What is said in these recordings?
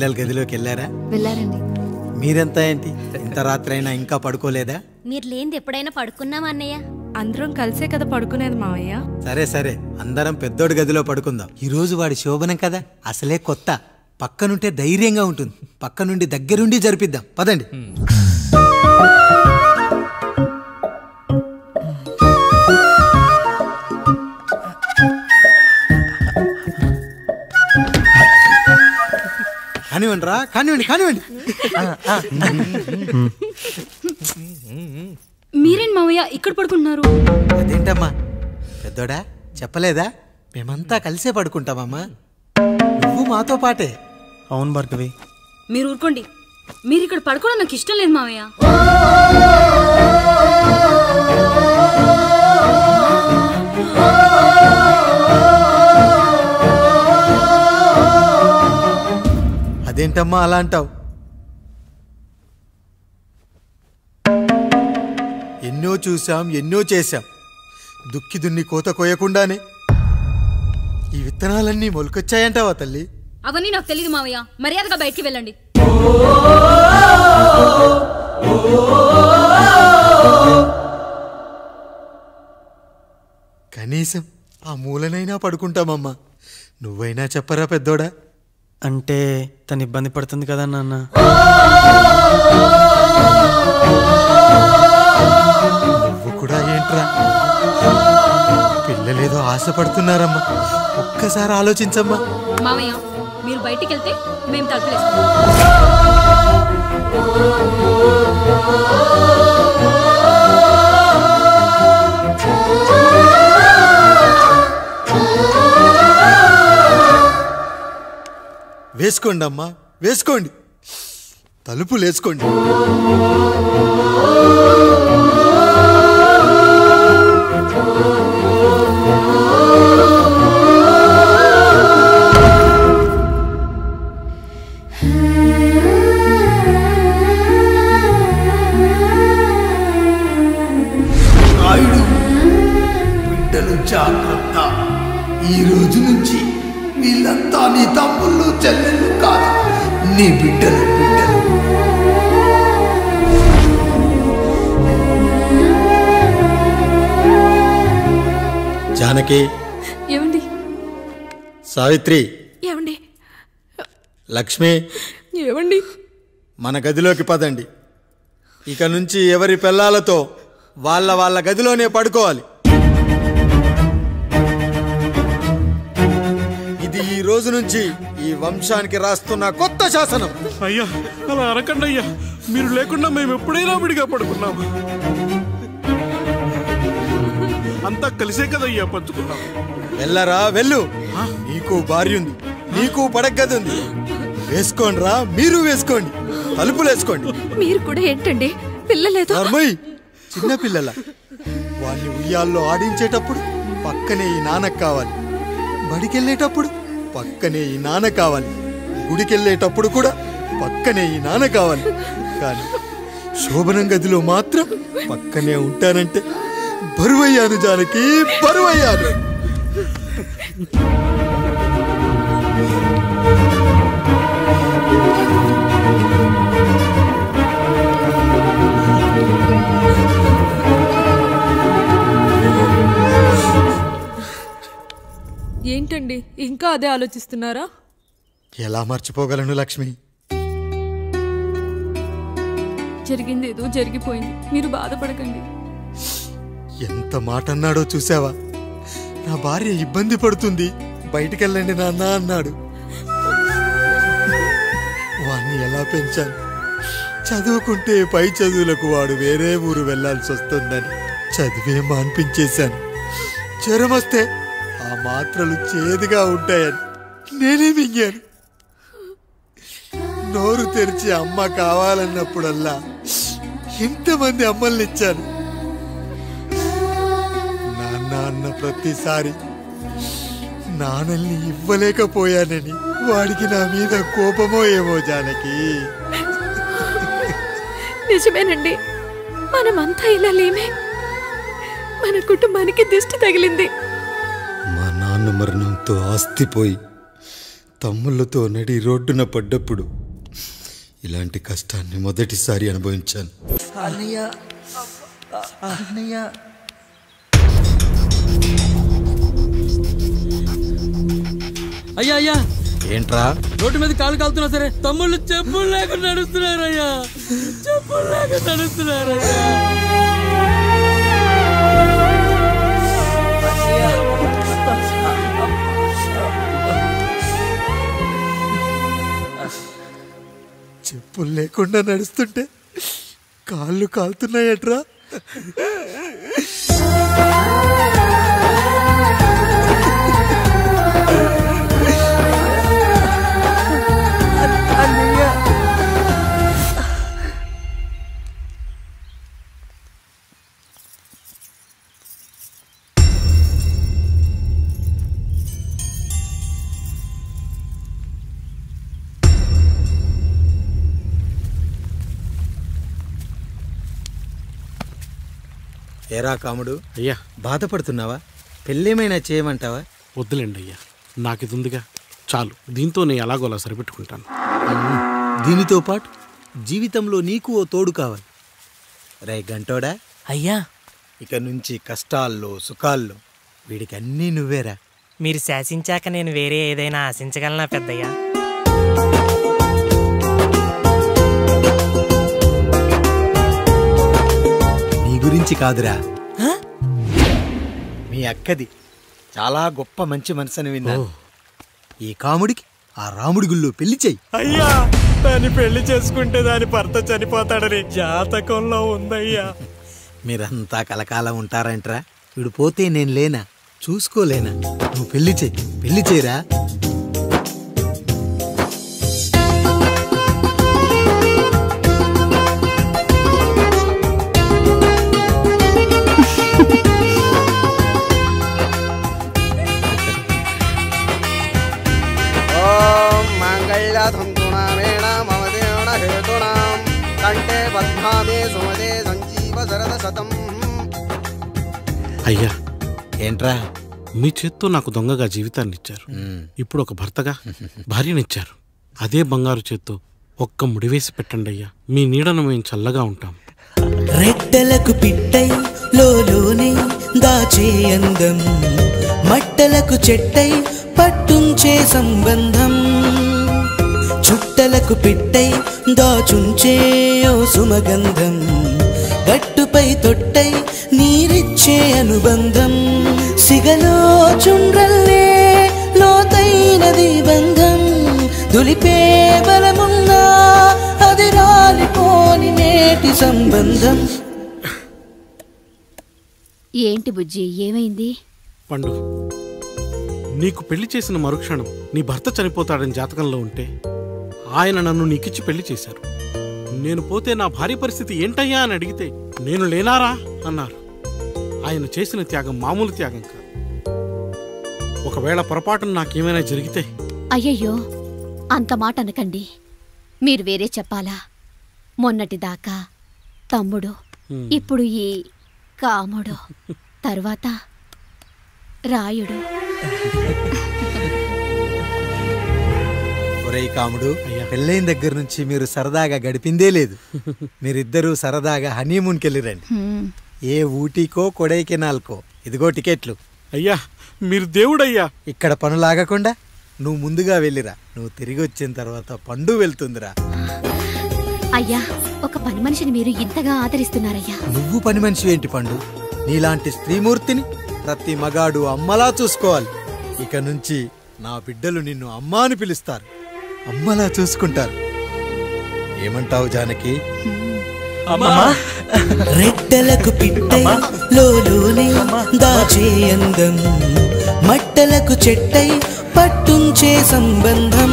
పిల్లల గదిలోకి వెళ్ళారా? వెళ్ళారండి. మీరెంత ఏంటి ఇంత రాత్రి అయినా ఇంకా పడుకోలేదా? మీరు లేనిది ఎప్పుడైనా పడుకున్నామా అన్నయ్య? అందరం కలిసే కదా పడుకునేది మావయ్య. సరే సరే, అందరం పెద్దోడి గదిలో పడుకుందాం. ఈ రోజు వాడి శోభనం కదా, అసలే కొత్త. పక్కనుంటే ధైర్యంగా ఉంటుంది. పక్క నుండి దగ్గరుండి జరిపిద్దాం, పదండి. కానివ్వండి రా, కానివ్వండి కానివ్వండి. మీరేంటి మావయ్య ఇక్కడ పడుకుంటున్నారు? అదేంటమ్మా పెద్దోడా, చెప్పలేదా? మేమంతా కలిసే పడుకుంటామమ్మా. నువ్వు మాతో పాటే. అవును భార్గవి. మీరు ఊరుకోండి. మీరు ఇక్కడ పడుకోవడం నాకు ఇష్టం లేదు మావయ్య. అదేంటమ్మా అలా అంటావు? ఎన్నో చూసాం, ఎన్నో చేశాం. దుక్కి దున్ని కోత కోయకుండానే ఈ విత్తనాలన్నీ మొలకొచ్చాయంటావా తల్లి? అవన్నీ నాకు తెలియదు మావయ్య. మర్యాదగా బయటికి వెళ్ళండి. కనీసం ఆ మూలనైనా పడుకుంటామమ్మా. నువ్వైనా చెప్పరా పెద్దోడా? అంటే తను ఇబ్బంది పడుతుంది కదా నాన్న. నువ్వు కూడా ఏంట్రా, పిల్లలేదో ఆశపడుతున్నారమ్మా. ఒక్కసారి ఆలోచించమ్మా. మావయ్య మీరు బయటికి వెళ్తే మేము తలుపులేస్తాం. వేసుకోండి అమ్మా, వేసుకోండి. తలుపులు వేసుకోండి. బిడ్డలు జాగ్రత్త. ఈ రోజు నుంచి వీళ్ళంతా నీ తమ్ముళ్ళు చెల్లెళ్ళు కాదు, నీ బిడ్డలు. జానకి, ఏమండి? సావిత్రి, ఏమండి? లక్ష్మి, ఏమండి? మన గదిలోకి పదండి. ఇక నుంచి ఎవరి పిల్లలతో వాళ్ళ గదిలోనే పడుకోవాలి. ఇది ఈ రోజు నుంచి ఈ వంశానికి రాస్తున్న కొత్త శాసనం. అయ్యా అలా అనకండి అయ్యా. మీరు లేకుండా మేము ఎప్పుడైనా విడిగా పడుకున్నాం. అంతా కలిసే కదయ్యా పంచుకున్నాం. వెళ్ళరా వెళ్ళు. నీకు భార్య ఉంది, నీకు పడగది ఉంది. వేసుకోండి రా, మీరు వేసుకోండి. తలుపులు వేసుకోండి. మీరు కూడా ఏంటండి పిల్లలేదు? చిన్న పిల్లల వాళ్ళని ఉయ్యాల్లో ఆడించేటప్పుడు పక్కనే ఈ నాన్నకు కావాలి. బడికెళ్ళేటప్పుడు పక్కనే ఈ నాన్న కావాలి. గుడికెళ్ళేటప్పుడు కూడా పక్కనే ఈ నాన్న కావాలి. కానీ శోభనం గదిలో మాత్రం పక్కనే ఉంటానంటే బరువయ్యాను జానకి, బరువయ్యాను. ఏంటండి ఇంకా అదే ఆలోచిస్తున్నారా? ఎలా మర్చిపోగలను లక్ష్మి? జరిగింది ఏదో జరిగిపోయింది, మీరు బాధపడకండి. ఎంత మాట అన్నాడో చూసావా? నా భార్య ఇబ్బంది పడుతుంది, బయటికెళ్ళండి నాన్న అన్నాడు. వాణ్ణి ఎలా పెంచాను? చదువుకుంటే పై చదువులకు వాడు వేరే ఊరు వెళ్లాల్సి వస్తుందని చదివే మాన్పించేశాను. జ్వరం వస్తే ఆ మాత్రలు చేదుగా ఉంటాయని నేనే మింగాను. నోరు తెరిచి అమ్మ కావాలన్నప్పుడల్లా ఎంతమంది అమ్మల్ని ఇచ్చాను. నాన్న అన్న ప్రతిసారి నాన్నల్ని ఇవ్వలేకపోయానని వాడికి నా మీద కోపమో ఏమో జానకి. నిజమేనండి, మనమంతా ఇలా లేమే. మన కుటుంబానికి దిష్టి తగిలింది. మా నాన్న మరణంతో ఆస్తిపోయి తమ్ముళ్ళతో నడి రోడ్డున పడ్డప్పుడు ఇలాంటి కష్టాన్ని మొదటిసారి అనుభవించాను. అన్నయ్య అన్నయ్య అయ్యా అయ్యా ఏంట్రా? రోడ్డు మీద కాలు కాలుతున్నా సరే తమ్ముళ్ళు చెప్పులు లేకుండా నడుస్తున్నారయ్యా, చెప్పులు లేకుండా నడుస్తున్నారయ్యా. చెప్పులు లేకుండా నడుస్తుంటే కాళ్ళు కాలుతున్నాయట్రా. ఏరా కాముడు, అయ్యా బాధపడుతున్నావా? పెళ్ళేమైనా చేయమంటావా? వద్దులేండి అయ్యా, నాకు ఇది ఉందిగా చాలు, దీంతో నేను ఎలాగోలా సరిపెట్టుకుంటాను. దీనితో పాటు జీవితంలో నీకు ఓ తోడు కావాలి. రే గంటోడా అయ్యా, ఇక నుంచి కష్టాల్లో సుఖాల్లో వీడికి అన్నీ నువ్వేరా. మీరు శాసించాక నేను వేరే ఏదైనా ఆశించగలనా పెద్దయ్యా? నీ గురించి కాదురా, మీ అక్కది చాలా గొప్ప మంచి మనసుని విన్నాను. ఈ కాముడికి ఆ రాముడి గుళ్ళో పెళ్లి చెయ్యి. అయ్యా, దాన్ని పెళ్లి చేసుకుంటే దాని భర్త చనిపోతాడని జాతకంలో ఉందయ్యా. మీరంతా కలకాలం ఉంటారంట్రా. వీడు పోతే నేను లేనా, చూసుకోలేనా? నువ్వు పెళ్లి చెయ్యి, పెళ్లి చేయరా. అయ్యా, ఏంట్రా? మీ చేత్తో నాకు దొంగగా జీవితాన్ని ఇచ్చారు, ఇప్పుడు ఒక భర్తగా భార్యనిచ్చారు. అదే బంగారు చేత్తో ఒక్క ముడివేసి పెట్టండి అయ్యా, మీ నీడను మేము చల్లగా ఉంటాం. రెట్టలకు పిట్టై లోలోనే దాచే అందం, మట్టలకు చెట్టై పట్టుంచే సంబంధం, చుట్టలకు పిట్టై దాచుంచే ఓ సుమగంధం, గట్టుపై తొట్టై నీరిచ్చే అనుబంధం, సిగలో చుండ్రల్లే లోతైనది బంధం, దులిపే బలమున్నా అది రాలిపోని నేటి సంబంధం. ఏంటి బుజ్జి, ఏమైంది? పండు, నీకు పెళ్లి చేసిన మరుక్షణం నీ భర్త చనిపోతాడని జాతకంలో ఉంటే ఆయన నన్ను నీకిచ్చి పెళ్లి చేశారు. నేను పోతే నా భార్య పరిస్థితి ఏంటయ్యా అని అడిగితే నేను లేనారా అన్నారు. ఆయన చేసిన త్యాగం మామూలు త్యాగం కాదు. ఒకవేళ పొరపాటున నాకేమైనా జరిగితే? అయ్యయ్యో, అంత మాట అనకండి. మీరు వేరే చెప్పాలా? మొన్నటిదాకా తమ్ముడు, ఇప్పుడు ఈ కాముడు, తర్వాత రాయుడు. ఒరేయ్ కాముడు, పెళ్ళైన దగ్గర నుంచి మీరు సరదాగా గడిపిందే లేదు. మీరిద్దరూ సరదాగా హనీమూన్కి వెళ్ళిరండి. ఏ ఊటీకో కొడైకెనాల్కో. ఇదిగో టికెట్లు. అయ్యా, మీరు దేవుడయ్యా. ఇక్కడ పనులాగకుండా నువ్వు ముందుగా వెళ్ళిరా. నువ్వు తిరిగి వచ్చిన తర్వాత పండు వెళ్తుందిరా. అయ్యా, ఒక పని మనిషిని మీరు ఇంతగా ఆదరిస్తున్నారయ్యా. నువ్వు పని మనిషి ఏంటి పండు? నీలాంటి స్త్రీమూర్తిని ప్రతి మగాడు అమ్మలా చూసుకోవాలి. ఇక నుంచి నా బిడ్డలు నిన్ను అమ్మా అని పిలుస్తారు, అమ్మలా చూసుకుంటారు. ఏమంటావు జానకి? రెట్టలకు పిట్టై లోలోనే దాచే అందం, మట్టలకు చెట్టై పట్టుంచే సంబంధం,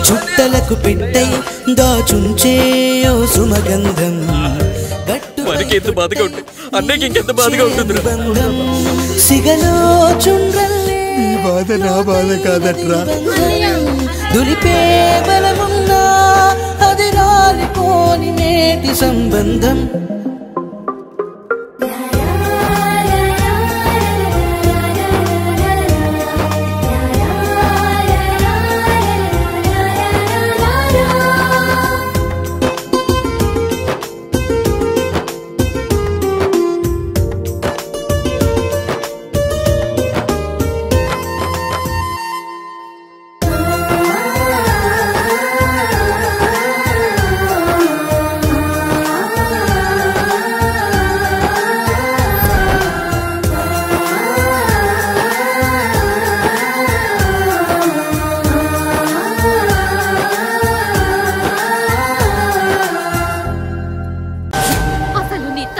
చుట్టలకు పెట్టై దాచుంచే ఓ సుమగంధం, ఎంత బాధగా ఉంటుంది అన్నకి ఇంకెంత బాధగా ఉంటుంది. సిగలో చుండ్రల్లే ఈ బాధ నా బాధ కాదట్రా. దులిపే బలమున్నా అది రాలిపోని నేటి సంబంధం.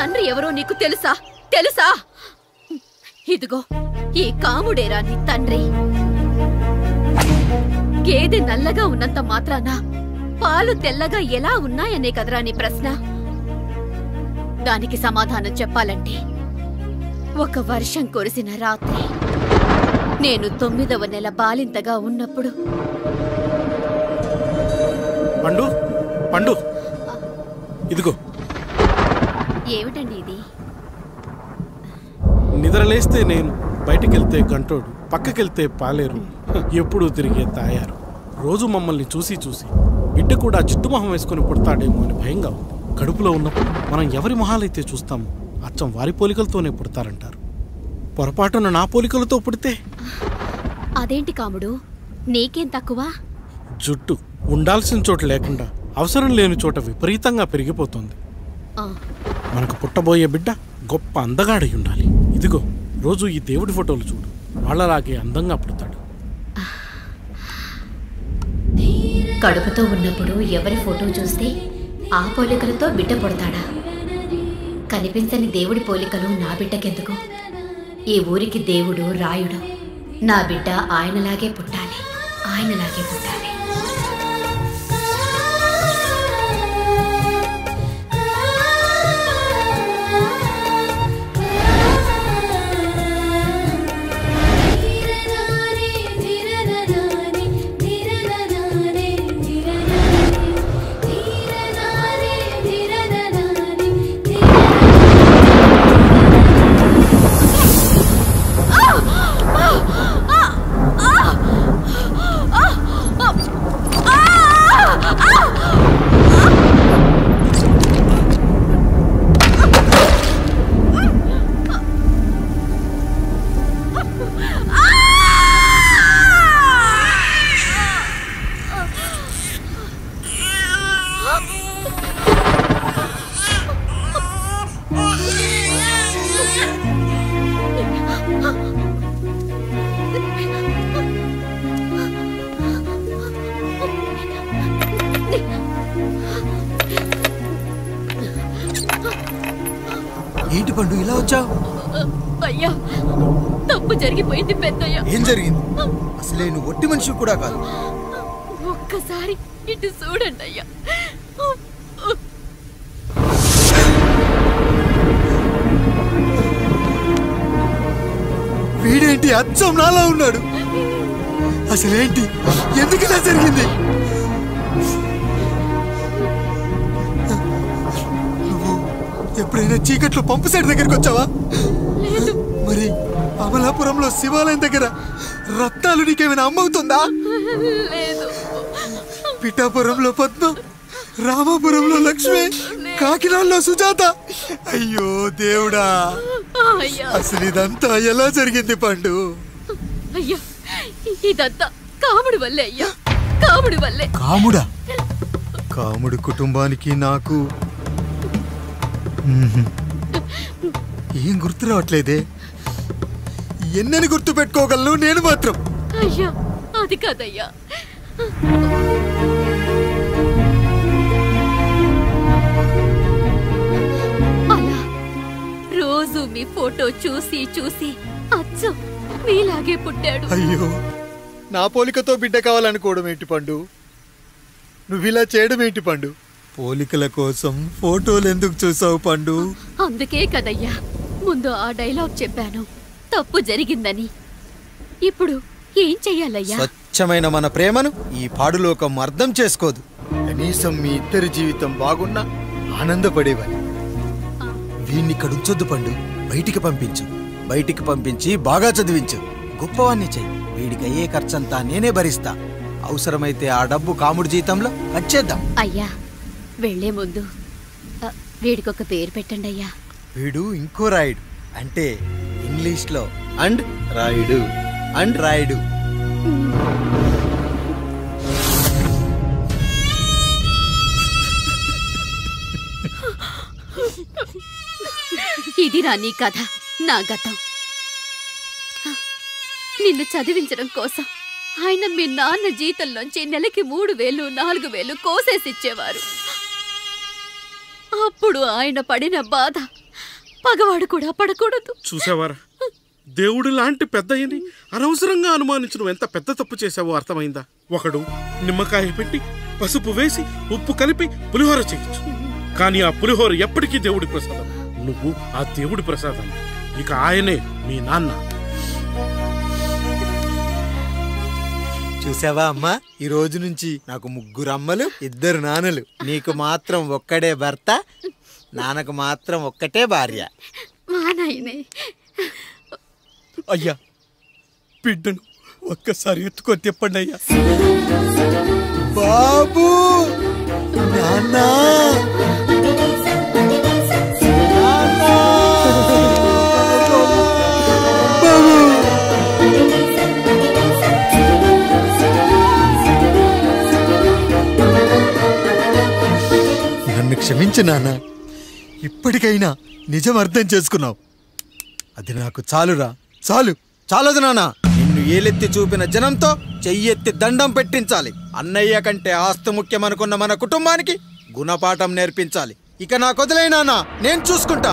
తండ్రి ఎవరో నీకు తెలుసా? తెలుసా? ఇదిగో ఈ కాముడేరా నీ తండ్రి. గేదె నల్లగా ఉన్నంత మాత్రాన పాలు తెల్లగా ఎలా ఉన్నాయనే కదరా నీ ప్రశ్న. దానికి సమాధానం చెప్పాలంటే ఒక వర్షం కురిసిన రాత్రి నేను 9వ నెల బాలింతగా ఉన్నప్పుడు. పండు పండు ఇదిగో. ఏమిటండి ఇది? నిద్రలేస్తే నేను, బయటికెళ్తే గంటోడు, పక్కకెళ్తే పాలేరు, ఎప్పుడూ తిరిగే తాయారు. రోజు మమ్మల్ని చూసి చూసి బిడ్డ కూడా జిడ్డు మొహం వేసుకుని పుడతాడేమో అని భయంగా ఉంది. కడుపులో ఉన్నప్పుడు మనం ఎవరి మొహాలైతే చూస్తామో అచ్చం వారి పోలికలతోనే పుడతారంటారు. పొరపాటున నా పోలికలతో పుడితే? అదేంటి కాముడు, నీకేం తక్కువ? జుట్టు ఉండాల్సిన చోట లేకుండా అవసరం లేని చోట విపరీతంగా పెరిగిపోతుంది. మనకు పుట్టబోయే బిడ్డ గొప్ప అందగాడై ఉండాలి. ఇదిగో రోజు ఈ దేవుడి ఫోటోలు చూడు, వాళ్ళలాగే అందంగా పుడతాడు. కడుపుతో ఉన్నప్పుడు ఎవరి ఫోటో చూస్తే ఆ పోలికలతో బిడ్డ పుడతాడా? కనిపించని దేవుడి పోలికలు నా బిడ్డకెందుకు? ఈ ఊరికి దేవుడు రాయుడు. నా బిడ్డ ఆయనలాగే పుట్టాలి, ఆయనలాగే పుట్టాలి. ఏంటి పండు ఇలా వచ్చావు? అయ్యా, తప్పు జరిగిపోయింది పెద్దయ్యా. ఏం జరిగింది? అసలే నువ్వు ఒట్టి మనిషి కూడా కాదు. ఒక్కసారి ఇటు చూడండి అయ్యా. వీడేంటి అచ్చం నాలా ఉన్నాడు? అసలేంటి, ఎందుకు ఇలా జరిగింది? నువ్వు ఎప్పుడైనా చీకట్లో పంపు సైడ్ దగ్గరికి వచ్చావా? మరి అమలాపురంలో శివాలయం దగ్గర రత్నాలు నీకేమైనా అమ్మవుతుందా? పిఠాపురంలో పద్మ, రామాపురంలో లక్ష్మి, కాకినాడలో సుజాత. అయ్యో దేవుడా, అసలు ఇదంతా ఎలా జరిగింది పండు? అయ్యా, ఇదంతా కాముడి వల్లే అయ్యా, కాముడి వల్లే. కాముడా? కాముడి కుటుంబానికి నాకు ఏం గుర్తు రావట్లేదే. ఎన్నని గుర్తు పెట్టుకోగలను నేను మాత్రం? అయ్యా, అది కాదయ్యా. అలా రోజు మీ ఫోటో చూసి చూసి అచ్చం మీలాగే పుట్టాడు. అయ్యో, నా పోలికతో బిడ్డ కావాలనుకోవడం ఏంటి పండు? నువ్విలా చేయడం ఏంటి పండు? పోలికల కోసం ఫోటోలు ఎందుకు చూసావు పండు? అందుకే కదయ్యా ముందు ఆ డైలాగ్ చెప్పాను, తప్పు జరిగిందని. ఇప్పుడు ఏం చెయ్యాలయ్యా? స్వచ్ఛమైన మన ప్రేమను ఈ పాడులోకం అర్థం చేసుకోదు. కనీసం మీ ఇద్దరి జీవితం బాగున్నా ఆనందపడేవాడి. వీణ్ణి ఇక్కడ ఉంచొద్దు పండు, బయటికి పంపించు. బయటికి పంపించి బాగా చదివించు, గొప్పవాణ్ణి చెయ్యి. వీడికి అయ్యే ఖర్చంతా నేనే భరిస్తా. అవసరమైతే ఆ డబ్బు కాముడి జీతంలో కట్ చేద్దాం. అయ్యా, వెళ్లే ముందు వీడికొక పేరు పెట్టండి అయ్యా. వీడు ఇంకో రాయుడు, అంటే ఇంగ్లీష్లో అండ్ రాయుడు, అండ్ రాయుడు. ఇది రా నీ కథ, నా గతం. నిన్ను చదివించడం కోసం ఆయన మీ నాన్న జీతంలోంచి నెలకి 3000, 4000 కోసేసిచ్చేవారు. అప్పుడు ఆయన పడిన బాధ పగవాడు కూడా పడకూడదు. చూసావారా, దేవుడు లాంటి పెద్దయ్యని అనవసరంగా అనుమానించడం ఎంత పెద్ద తప్పు చేశావో అర్థమైందా? ఒకడు నిమ్మకాయ పెట్టి పసుపు వేసి ఉప్పు కలిపి పులిహోర చేయొచ్చు, కానీ ఆ పులిహోర ఎప్పటికీ దేవుడి ప్రసాదం. నువ్వు ఆ దేవుడి ప్రసాదం. ఇక ఆయనే మీ నాన్న. చూసావా అమ్మా, ఈ రోజు నుంచి నాకు 3 అమ్మలు 2 నాన్నలు. నీకు మాత్రం ఒక్కడే భర్త, నాన్నకు మాత్రం ఒక్కటే భార్య. మా నాయనే. అయ్యా, బిడ్డను ఒక్కసారి ఎత్తుకొని తిప్పండి అయ్యా. బాబు, నాన్న, నన్ను క్షమించు నాన్న. ఇప్పటికైనా నిజం అర్థం చేసుకున్నావు. అది నాకు చాలురా, చాలు. చాలదు నాన్న, నిన్ను ఏలెత్తి చూపిన జనంతో చెయ్యెత్తి దండం పెట్టించాలి. అన్నయ్య కంటే ఆస్తి ముఖ్యమనుకున్న మన కుటుంబానికి గుణపాఠం నేర్పించాలి. ఇక నాకు వదిలే నాన్న, నేను చూసుకుంటా.